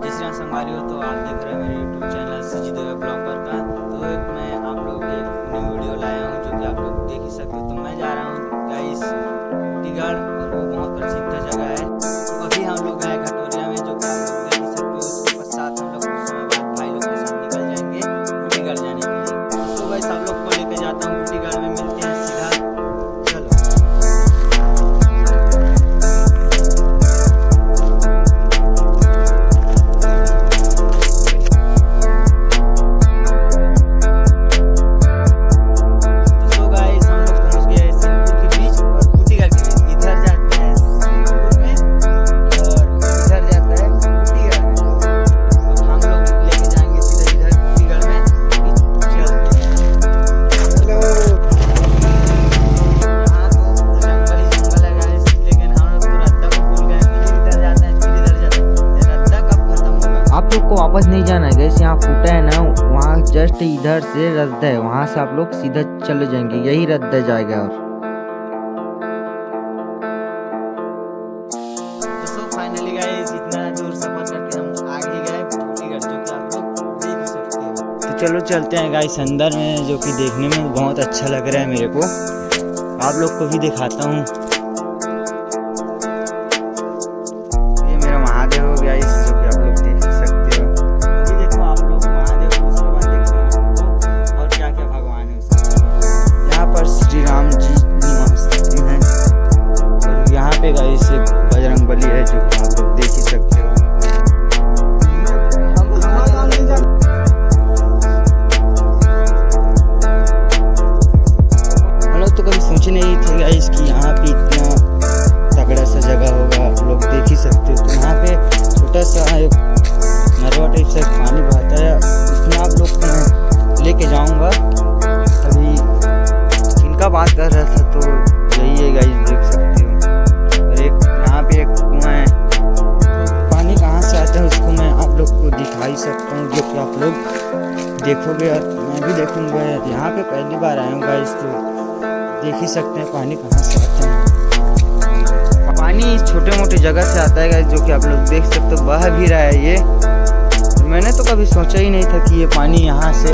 जिस तरह संभाली हो तो आप देख रहे हैं मेरे यूट्यूब चैनल सजीद ब्लॉगर का। तो एक मैं आप लोग के न्यू वीडियो लाया हूँ जो कि आप लोग देख ही सकते हो। तो मैं जा रहा हूँ गाइस टीगढ़, और वो बहुत प्रसिद्ध जगह है। तो अभी हम लोग गए घटोरिया में, जो कि आप लोग देख ही सकते हो। उसके पश्चात हम लोग कुछ समय बाद भाई लोग के साथ निकल जाएंगे बूटीगढ़ जाने के लिए। तो गाइस आप लोग को लेकर जाता हूँ बूटीगढ़ में, मिलते हैं सीधा। चलो वापस नहीं जाना है गैस, यहाँ फूटा है ना, वहाँ जस्ट इधर से रद्दा है, वहाँ से आप लोग सीधा चले जाएंगे, यही रद्दा जाएगा। और तो सो फाइनली गाइस इतना दूर सफर करके हम आ ही गए बूटीगढ़, जो कि आप लोग देख ही सकते हो। तो चलो चलते हैं गाइस अंदर में, जो कि देखने में बहुत अच्छा लग रहा है मेरे को। आप लोग को भी दिखाता हूँ। ये मेरा महादेव हो गाइस, जो कि आप लोग देख सकते हो। श्री राम जी निवास करते हैं, और यहाँ पे गाइस एक बजरंगबली है, जो आप लोग देख ही सकते हो। हम लोग तो कभी सोचे नहीं थे गाइस कि यहाँ पे इतना तगड़ा सा जगह होगा, आप लोग देख ही सकते हो। तो यहाँ पे छोटा सा नरवा टाइप से पानी बहता है, इसमें आप लोग को मैं लेके जाऊँगा। अभी का बात कर रहा था, तो यही है गाइस, देख सकते हो। और एक यहाँ पे एक कुआं है, पानी कहाँ से आता है उसको मैं आप लोग को दिखा ही सकता हूँ, जो कि आप लोग देखोगे और मैं भी देखूंगा। यहाँ पे पहली बार आया हूँ गाइस, तो देख ही सकते हैं पानी कहाँ से आता है। पानी छोटे मोटे जगह से आता है गाइस, जो कि आप लोग देख सकते हो, बह भी रहा है ये। मैंने तो कभी सोचा ही नहीं था कि ये पानी यहाँ से